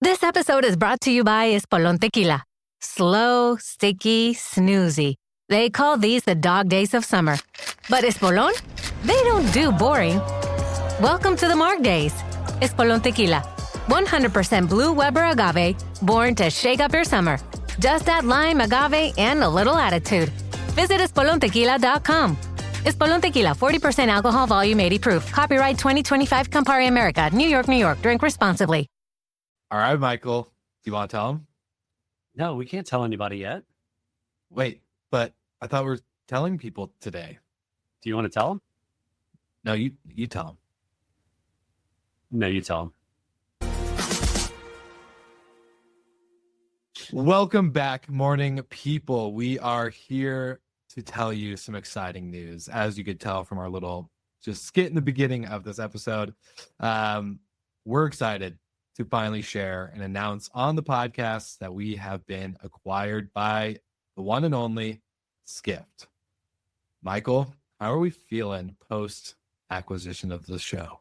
This episode is brought to you by Espolón Tequila. Slow, sticky, snoozy. They call these the dog days of summer. But Espolón? They don't do boring. Welcome to the Marg Days. Espolón Tequila. 100% blue Weber agave, born to shake up your summer. Just add lime, agave, and a little attitude. Visit espolontequila.com. Espolón Tequila, 40% alcohol, volume 80 proof. Copyright 2025 Campari America, New York, New York. Drink responsibly. All right, Michael, do you want to tell him? No, we can't tell anybody yet. Wait, but I thought we were telling people today. Do you want to tell them? No, you tell him. No, you tell them. Welcome back, morning people. We are here to tell you some exciting news. As you could tell from our little just skit in the beginning of this episode, we're excited to finally share and announce on the podcast that we have been acquired by the one and only Skift. Michael, how are we feeling post acquisition of the show?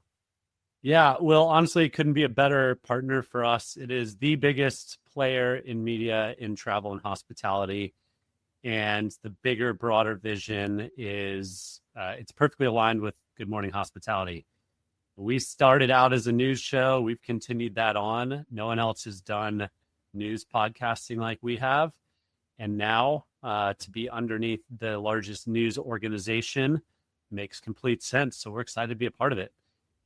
Yeah, well, honestly, it couldn't be a better partner for us. It is the biggest player in media, in travel and hospitality. And the bigger, broader vision is it's perfectly aligned with Good Morning Hospitality. We started out as a news show. We've continued that on. No one else has done news podcasting like we have. And now to be underneath the largest news organization makes complete sense. So we're excited to be a part of it.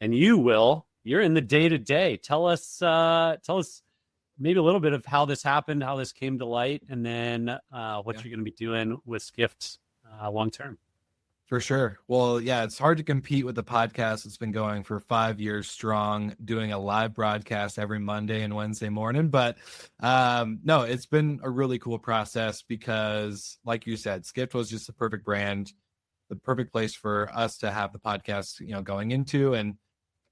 And you, Will, you're in the day-to-day. Tell us maybe a little bit of how this happened, how this came to light, and then what you're going to be doing with Skift long-term. For sure. Well, yeah, it's hard to compete with the podcast that's been going for 5 years strong, doing a live broadcast every Monday and Wednesday morning. But no, it's been a really cool process because, like you said, Skift was just the perfect brand, the perfect place for us to have the podcast, going into. And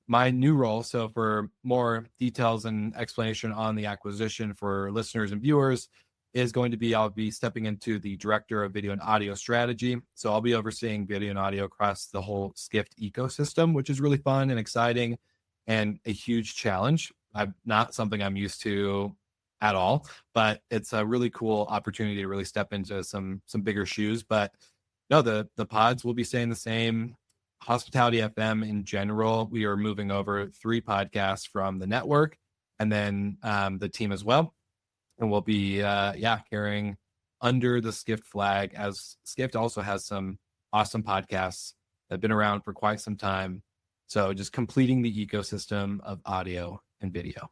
my new role, so for more details and explanation on the acquisition for listeners and viewers, is going to be I'll be stepping into the director of video and audio strategy. So I'll be overseeing video and audio across the whole Skift ecosystem, which is really fun and exciting and a huge challenge. Not something I'm used to at all, but it's a really cool opportunity to really step into some bigger shoes. But no, the pods will be staying the same. Hospitality FM in general, we are moving over 3 podcasts from the network and then the team as well. And we'll be, carrying under the Skift flag, as Skift also has some awesome podcasts that have been around for quite some time. So just completing the ecosystem of audio and video.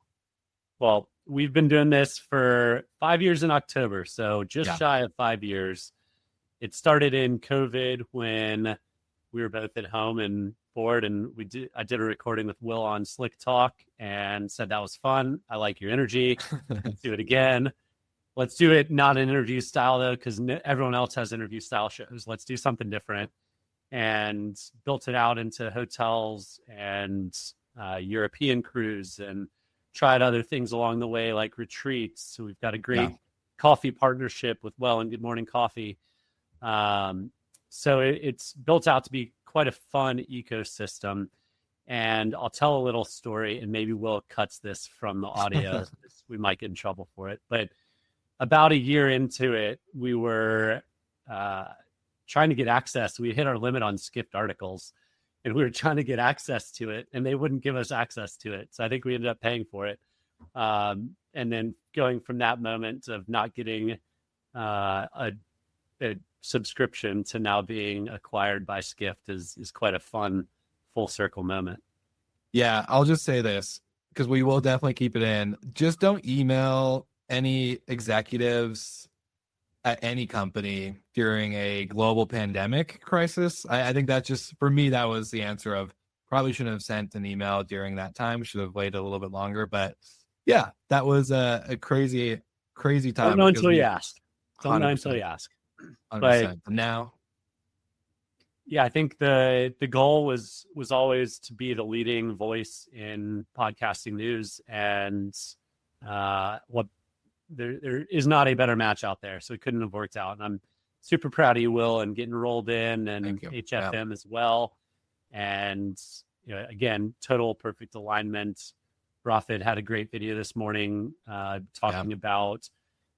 Well, we've been doing this for 5 years in October, so just shy of 5 years. It started in COVID when we were both at home and bored, and I did a recording with Will on Slick Talk and said that was fun. I like your energy. Let's do it again. Let's do it not an interview style though, because everyone else has interview style shows. Let's do something different, and built it out into hotels and European cruise, and tried other things along the way like retreats. So we've got a great coffee partnership with Well and Good Morning Coffee. So it's built out to be quite a fun ecosystem. And I'll tell a little story, and maybe Will cuts this from the audio. We might get in trouble for it. But about a year into it, we were trying to get access. We hit our limit on Skift articles, and we were trying to get access to it, and they wouldn't give us access to it. So I think we ended up paying for it. And then going from that moment of not getting a subscription to now being acquired by Skift is quite a fun full circle moment. Yeah, I'll just say this, because we will definitely keep it in. Just don't email any executives at any company during a global pandemic crisis. I think that just, for me, that was the answer of probably shouldn't have sent an email during that time. Should have waited a little bit longer. But yeah, that was a crazy time. Don't know until you ask. Don't know until you ask. 100%. But now, yeah, I think the goal was always to be the leading voice in podcasting news, and there is not a better match out there, so it couldn't have worked out. And I'm super proud of you, Will, and getting rolled in, and HFM as well. And again, total perfect alignment. Rafid had a great video this morning talking about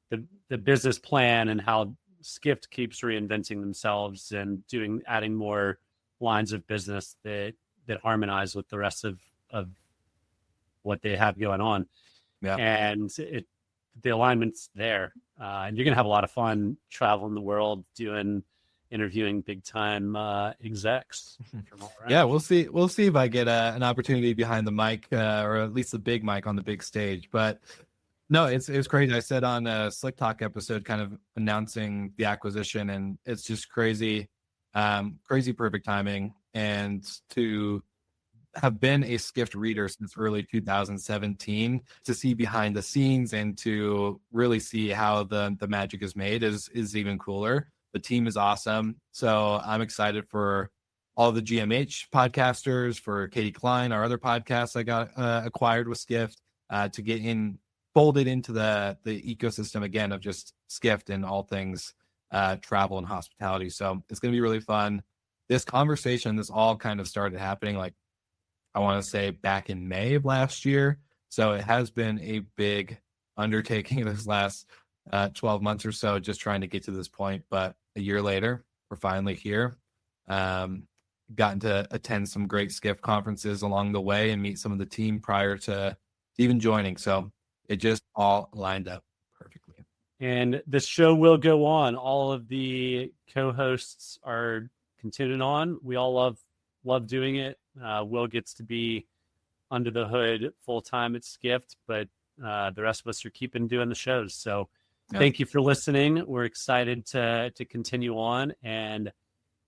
the business plan and how Skift keeps reinventing themselves and adding more lines of business that harmonize with the rest of what they have going on. Yeah. And the alignment's there. And you're going to have a lot of fun traveling the world interviewing big time execs. Yeah, we'll see. We'll see if I get an opportunity behind the mic or at least the big mic on the big stage. But no, it was crazy. I said on a Slick Talk episode, kind of announcing the acquisition, and it's just crazy, crazy perfect timing. And to have been a Skift reader since early 2017, to see behind the scenes and to really see how the magic is made is even cooler. The team is awesome. So I'm excited for all the GMH podcasters, for Katie Klein, our other podcasts I got acquired with Skift, to get folded into the ecosystem again of just Skift and all things travel and hospitality. So it's going to be really fun. This conversation, this all kind of started happening, like, I want to say back in May of last year. So it has been a big undertaking this last 12 months or so, just trying to get to this point. But a year later, we're finally here. Gotten to attend some great Skift conferences along the way and meet some of the team prior to even joining. So it just all lined up perfectly. And the show will go on. All of the co-hosts are continuing on. We all love doing it. Will gets to be under the hood full-time at Skift, but the rest of us are keeping doing the shows. So thank you for listening. We're excited to continue on and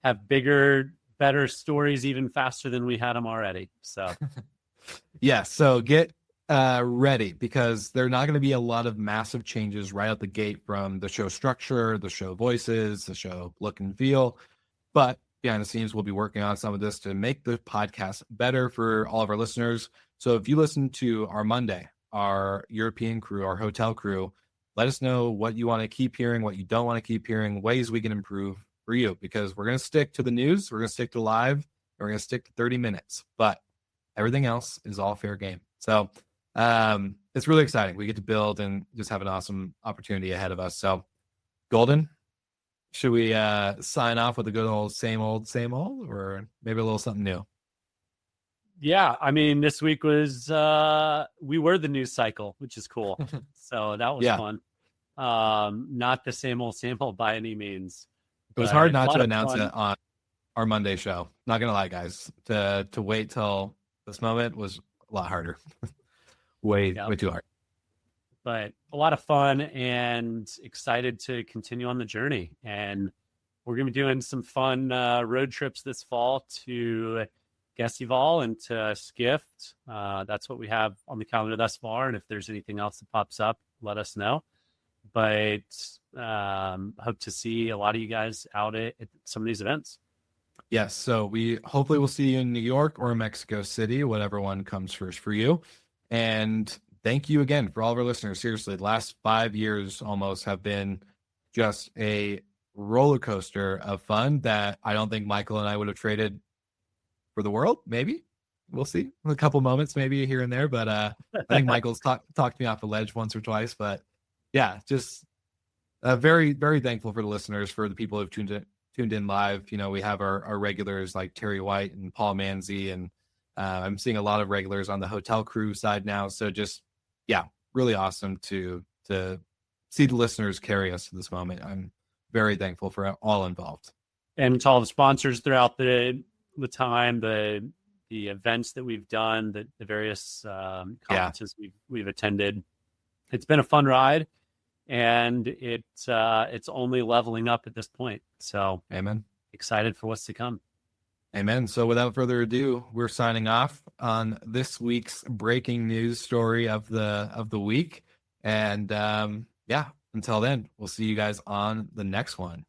have bigger, better stories even faster than we had them already. So yeah, so get ready, because there are not going to be a lot of massive changes right out the gate from the show structure, the show voices, the show look and feel. But behind the scenes, we'll be working on some of this to make the podcast better for all of our listeners. So if you listen to our Monday, our European crew, our hotel crew, let us know what you want to keep hearing, what you don't want to keep hearing, ways we can improve for you, because we're going to stick to the news, we're going to stick to live, and we're going to stick to 30 minutes, but everything else is all fair game. So it's really exciting. We get to build and just have an awesome opportunity ahead of us. So Golden, should we sign off with a good old same old, or maybe a little something new? Yeah, I mean, this week was we were the news cycle, which is cool. So that was fun. Not the same old by any means. It was hard not to announce it on our Monday show. Not gonna lie, guys. To wait till this moment was a lot harder. way too hard. But a lot of fun and excited to continue on the journey. And we're going to be doing some fun road trips this fall to Gessival and to Skift. That's what we have on the calendar thus far. And if there's anything else that pops up, let us know. But hope to see a lot of you guys out at some of these events. Yes. So we hopefully will see you in New York or Mexico City, whatever one comes first for you. And thank you again for all of our listeners. Seriously, the last 5 years almost have been just a roller coaster of fun that I don't think Michael and I would have traded for the world. Maybe we'll see. A couple moments maybe here and there, but I think Michael's talked me off the ledge once or twice. But yeah, just very, very thankful for the listeners, for the people who've tuned in live. You know, we have our regulars like Terry White and Paul Manzi, and I'm seeing a lot of regulars on the hotel crew side now. So just, yeah, really awesome to see the listeners carry us to this moment. I'm very thankful for all involved. And to all the sponsors throughout the time, the events that we've done, the various conferences we've attended. It's been a fun ride, and it's only leveling up at this point. So amen. Excited for what's to come. Amen. So without further ado, we're signing off on this week's breaking news story of the week. And until then, we'll see you guys on the next one.